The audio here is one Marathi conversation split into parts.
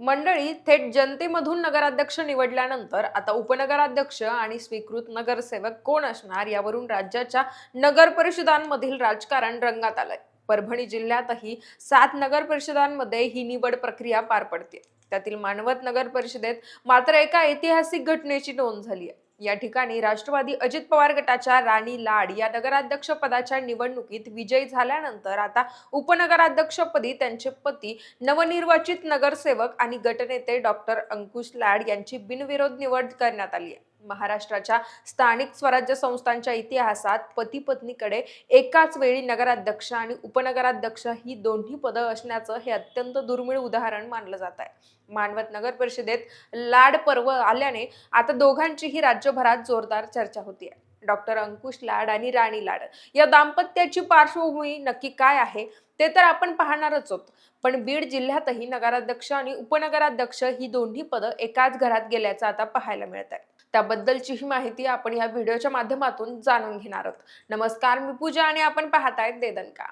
मंडळी थेट जनतेमधून नगराध्यक्ष निवडल्यानंतर आता उपनगराध्यक्ष आणि स्वीकृत नगरसेवक कोण असणार यावरून राज्याच्या नगर परिषदांमधील राजकारण रंगात आलंय। परभणी जिल्ह्यातही 7 नगर परिषदांमध्ये ही निवड प्रक्रिया पार पडते। त्यातील मानवत नगर परिषदेत मात्र एका ऐतिहासिक घटनेची नोंद झाली आहे। या ठिकाणी राष्ट्रवादी अजित पवार गटाच्या राणी लाड या नगराध्यक्ष पदाच्या निवडणुकीत विजयी झाल्यानंतर आता उपनगराध्यक्षपदी त्यांचे पती नवनिर्वाचित नगरसेवक आणि गटनेते डॉक्टर अंकुश लाड यांची बिनविरोध निवड करण्यात आली आहे। महाराष्ट्राच्या स्थानिक स्वराज्य संस्थांच्या इतिहासात पती पत्नीकडे एकाच वेळी नगराध्यक्ष आणि उपनगराध्यक्ष ही दोन्ही पदं असण्याचं हे अत्यंत दुर्मिळ उदाहरण मानलं जात आहे। मानवत नगर परिषदेत लाड पर्व आल्याने आता दोघांचीही राज्यभरात जोरदार चर्चा होतीये। डॉक्टर अंकुश लाड आणि राणी लाड या दाम्पत्याची पार्श्वभूमी नक्की काय आहे ते तर आपण पाहणारच आहोत, पण बीड जिल्ह्यातही नगराध्यक्ष आणि उपनगराध्यक्ष ही दोन्ही पदं एकाच घरात गेल्याचं आता पाहायला मिळत आहे। त्याबद्दलची ही माहिती आपण या व्हिडिओच्या माध्यमातून जाणून घेणार आहोत। नमस्कार, मी पूजा आणि आपण पाहताय देदनका।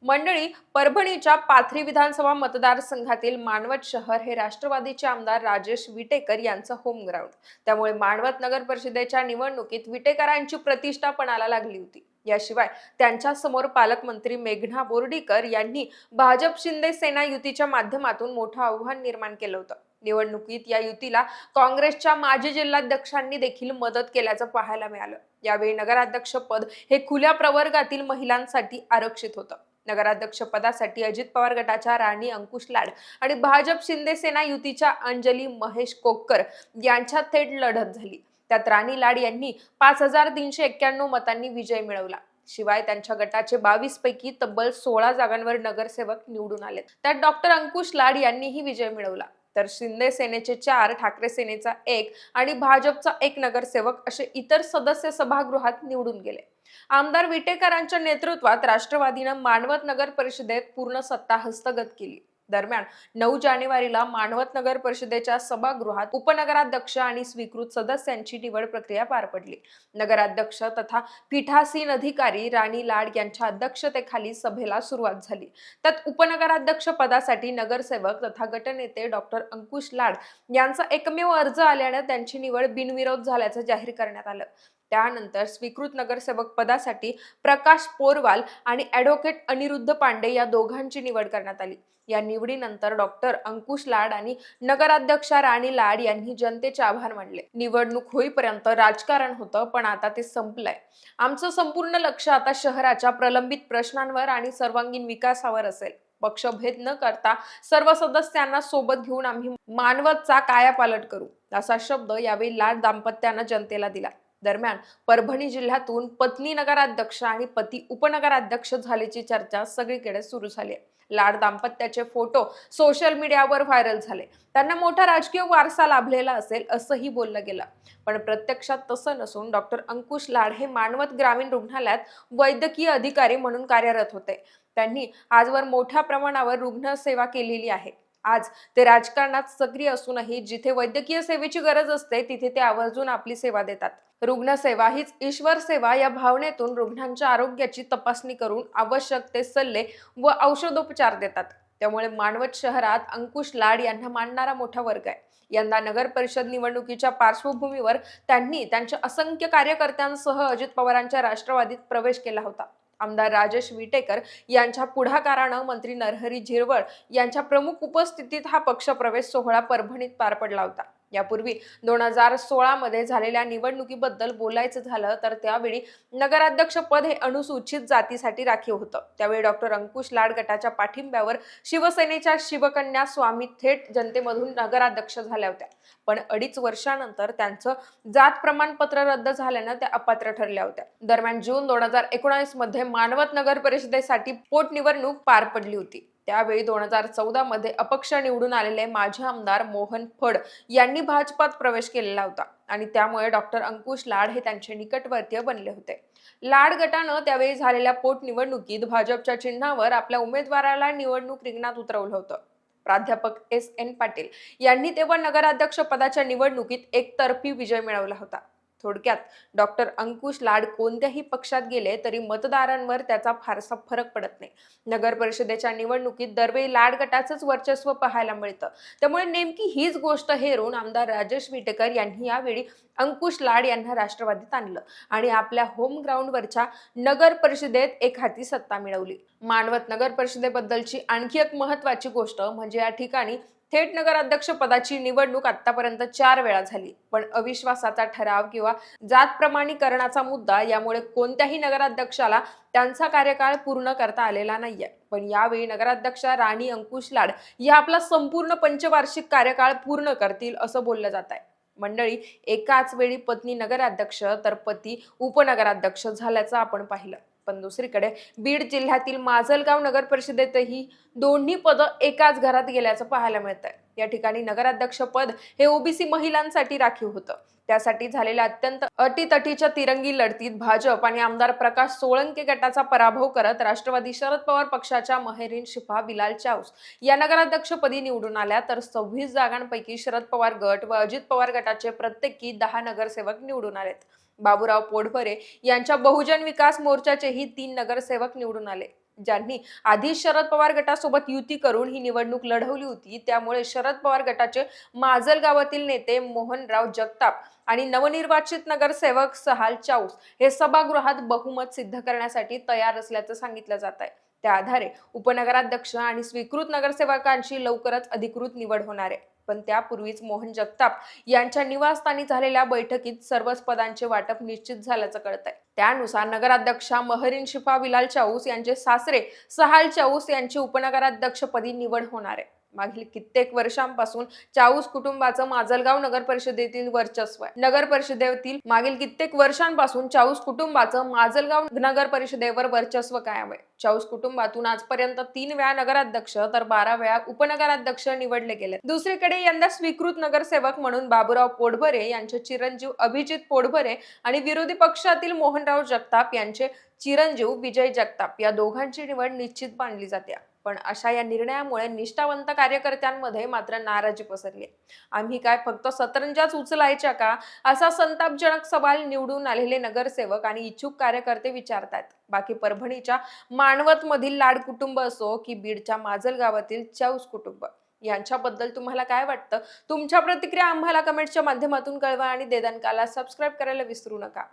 मंडळी, परभणीच्या पाथरी विधानसभा मतदारसंघातील मानवत शहर हे राष्ट्रवादीचे आमदार राजेश विटेकर यांचं होम ग्राउंड। त्यामुळे मानवत नगर परिषदेच्या निवडणुकीत विटेकरांची प्रतिष्ठा पणाला लागली होती। याशिवाय त्यांच्या समोर पालकमंत्री मेघना बोर्डीकर यांनी भाजप शिंदे सेना युतीच्या माध्यमातून मोठं आव्हान निर्माण केलं होतं। निवडणुकीत या युतीला काँग्रेसच्या माजी जिल्हाध्यक्षांनी देखील मदत केल्याचं पाहायला मिळालं। यावेळी नगराध्यक्ष पद हे खुल्या प्रवर्गातील महिलांसाठी आरक्षित होतं। नगराध्यक्ष पदासाठी अजित पवार गटाच्या राणी अंकुश लाड आणि भाजप शिंदे सेना युतीच्या अंजली महेश कोक्कर यांच्यात थेट लढत झाली। त्यात राणी लाड यांनी 5391 मतांनी विजय मिळवला। शिवाय त्यांच्या गटाचे 22 पैकी तब्बल 16 जागांवर नगरसेवक निवडून आले। त्यात डॉक्टर अंकुश लाड यांनीही विजय मिळवला, तर शिंदे सेनेचे 4, ठाकरे सेनेचा 1 आणि भाजपचा 1 नगरसेवक असे इतर सदस्य सभागृहात निवडून गेले। आमदार विटेकरांच्या नेतृत्वात राष्ट्रवादीनं मानवत नगर परिषदेत पूर्ण सत्ता हस्तगत केली। दरम्यान 9 जानेवारीला मानवत नगर परिषदेच्या सभागृहात उपनगराध्यक्ष आणि स्वीकृत सदस्यांची निवड प्रक्रिया पार पडली। नगराध्यक्ष तथा पीठासीन अधिकारी राणी लाड यांच्या अध्यक्षतेखाली सभेला सुरुवात झाली। त्यात उपनगराध्यक्ष पदासाठी नगरसेवक तथा गटनेते डॉक्टर अंकुश लाड यांचा एकमेव अर्ज आल्याने त्यांची निवड बिनविरोध झाल्याचं जाहीर करण्यात आलं। त्यानंतर स्वीकृत नगरसेवक पदासाठी प्रकाश पोरवाल आणि ॲडव्होकेट अनिरुद्ध पांडे या दोघांची निवड करण्यात आली। या निवडीनंतर डॉक्टर अंकुश लाड आणि नगराध्यक्षा राणी लाड यांनी जनतेचे आभार मानले। निवडणूक होईपर्यंत राजकारण होतं, पण आता ते संपलंय। आमचं संपूर्ण लक्ष आता शहराच्या प्रलंबित प्रश्नांवर आणि सर्वांगीण विकासावर असेल। पक्षभेद न करता सर्व सदस्यांना सोबत घेऊन आम्ही मानवतचा कायापालट करू, असा शब्द यावेळी लाड दाम्पत्यानं जनतेला दिला। दरम्यान परभणी जिल्ह्यातून पत्नी नगराध्यक्ष आणि पती उपनगराध्यक्ष झाल्याची चर्चा सगळीकडे सुरू झाली आहे। लाड दाम्पत्याचे फोटो सोशल मीडियावर व्हायरल झाले। त्यांना मोठा राजकीय वारसा लाभलेला असेल असंही बोललं गेलं, पण प्रत्यक्षात तसं नसून डॉक्टर अंकुश लाड हे मानवत ग्रामीण रुग्णालयात वैद्यकीय अधिकारी म्हणून कार्यरत होते। त्यांनी आजवर मोठ्या प्रमाणावर रुग्ण सेवा केलेली आहे। आज ते राजकारणात सक्रिय असूनही जिथे वैद्यकीय सेवेची गरज असते तिथे ते आवर्जून आपली सेवा देतात। रुग्णसेवा हीच ईश्वर सेवा या भावनेतून रुग्णांच्या आरोग्याची तपासणी करून आवश्यक ते सल्ले व औषधोपचार देतात। त्यामुळे मानवत शहरात अंकुश लाड यांना मानणारा मोठा वर्ग आहे। यंदा नगर परिषद निवडणुकीच्या पार्श्वभूमीवर त्यांनी त्यांच्या असंख्य कार्यकर्त्यांसह अजित पवारांच्या राष्ट्रवादीत प्रवेश केला होता। आमदार राजेश विटेकर यांच्या पुढाकारानं मंत्री नरहरी झिरवळ यांच्या प्रमुख उपस्थितीत हा पक्षप्रवेश सोहळा परभणीत पार पडला होता। यापूर्वी 2016 मध्ये झालेल्या निवडणुकीबद्दल बोलायचं झालं तर त्यावेळी नगराध्यक्ष पद हे अनुसूचित जातीसाठी राखीव होतं। त्यावेळी डॉक्टर अंकुश लाड गटाच्या पाठिंब्यावर शिवसेनेच्या शिवकन्या स्वामी थेट जनतेमधून नगराध्यक्ष झाल्या होत्या, पण 2.5 वर्षानंतर त्यांचं जात प्रमाणपत्र रद्द झाल्यानं त्या अपात्र ठरल्या होत्या। दरम्यान जून 2019 मध्ये मानवत नगर परिषदेसाठी पोटनिवडणूक पार पडली होती। त्यावेळी 2014 मध्ये अपक्ष निवडून आलेले माजी आमदार मोहन फड यांनी भाजपात प्रवेश केलेला होता आणि त्यामुळे डॉक्टर अंकुश लाड हे त्यांचे निकटवर्तीय बनले होते। लाड गटानं त्यावेळी झालेल्या पोटनिवडणुकीत भाजपच्या चिन्हावर आपल्या उमेदवाराला निवडणूक रिंगणात उतरवलं होतं। प्राध्यापक S.N. पाटील यांनी तेव्हा नगराध्यक्ष पदाच्या निवडणुकीत एकतर्फी विजय मिळवला होता। थोडक्यात डॉक्टर अंकुश लाड कोणत्याही पक्षात गेले तरी मतदारांवर त्याचा फारसा फरक पडत नाही. नगर परिषदेच्या निवडणुकीत दरवेळी लाड गटाचंच वर्चस्व पाहायला मिळतं. त्यामुळे नेमकी हीच गोष्ट हेरून आमदार राजेश विटेकर यांनी यावेळी अंकुश लाड यांना राष्ट्रवादीत आणलं आणि आपल्या होम ग्राउंडवरच्या नगर परिषदेत एक हाती सत्ता मिळवली. मानवत नगर परिषदेबद्दलची आणखी एक महत्वाची गोष्ट म्हणजे या ठिकाणी थेट नगराध्यक्ष पदाची निवडणूक आतापर्यंत 4 वेळा झाली, पण अविश्वासाचा ठराव किंवा जात प्रमाणीकरणाचा मुद्दा यामुळे कोणत्याही नगराध्यक्षाला त्यांचा कार्यकाळ पूर्ण करता आलेला नाहीये. पण यावेळी नगराध्यक्षा राणी अंकुश लाड या आपला संपूर्ण पंचवार्षिक कार्यकाळ पूर्ण करतील असं बोललं जात आहे. मंडळी, एकाच वेळी पत्नी नगराध्यक्ष तर पती उपनगराध्यक्ष झाल्याचं आपण पाहिलं. पण दुसरीकडे बीड जिल्ह्यातील माजलगाव नगर परिषदेतही दोन्ही पदं एकाच घरात गेल्याचं पाहायला मिळतंय. या ठिकाणी नगराध्यक्ष पद हे ओबीसी महिलांसाठी राखीव होतं. त्यासाठी झालेल्या अत्यंत अटीतटीच्या तिरंगी लढतीत भाजप आणि आमदार प्रकाश सोळंके गटाचा पराभव करत राष्ट्रवादी शरद पवार पक्षाच्या महेरीन शिफा बिलाल चाऊस या नगराध्यक्षपदी निवडून आल्या, तर 26 जागांपैकी शरद पवार गट व अजित पवार गटाचे प्रत्येकी 10 नगरसेवक निवडून आलेत. बाबूराव पोटभरे यांच्या बहुजन विकास मोर्चाचेही 3 नगरसेवक निवडून आले. ज्यांनी आधी शरद पवार गटासोबत युती करून ही निवडणूक लढवली होती. त्यामुळे शरद पवार गटाचे माजलगावातील नेते मोहनराव जगताप आणि नवनिर्वाचित नगरसेवक सहाल चाऊस हे सभागृहात बहुमत सिद्ध करण्यासाठी तयार असल्याचं सांगितलं जात आहे. त्या आधारे उपनगराध्यक्ष आणि स्वीकृत नगरसेवकांची लवकरच अधिकृत निवड होणार आहे. पण त्यापूर्वीच मोहन जगताप यांच्या निवासस्थानी झालेल्या बैठकीत सर्वच पदांचे वाटप निश्चित झाल्याचं कळतंय. त्यानुसार नगराध्यक्षा महेरीन शिफा बिलाल चाऊस यांचे सासरे सहाल चाऊस यांची उपनगराध्यक्षपदी निवड होणार आहे. मागील कित्येक वर्षांपासून चाऊस कुटुंबाचं माजलगाव नगर परिषदेतील वर्चस्व आहे. नगर परिषदेतील मागील कित्येक वर्षांपासून चाऊस कुटुंबाचं माजलगाव नगर परिषदेवर वर्चस्व कायम आहे. चाऊस कुटुंबातून आजपर्यंत 3 वेळा नगराध्यक्ष तर 12 वेळा उपनगराध्यक्ष निवडले गेले. दुसरीकडे यंदा स्वीकृत नगरसेवक म्हणून बाबूराव पोटभरे यांचे चिरंजीव अभिजित पोटभरे आणि विरोधी पक्षातील मोहनराव जगताप यांचे चिरंजीव विजय जगताप या दोघांची निवड निश्चित मानली जाते. पण अशा या निर्णयामुळे निष्ठावंत कार्यकर्त्यांमध्ये मात्र नाराजी पसरली. आम्ही काय फक्त सतरंजाच उचलायच्या का, असा संतापजनक सवाल निवडून आलेले नगरसेवक आणि इच्छुक कार्यकर्ते विचारतात. बाकी परभणीच्या मानवत मधील लाड कुटुंब असो की बीडच्या माजलगावातील चाऊस कुटुंब यांच्याबद्दल तुम्हाला काय वाटतं? तुमच्या प्रतिक्रिया आम्हाला कमेंटच्या माध्यमातून कळवा आणि देदानकाला सबस्क्राईब करायला विसरू नका.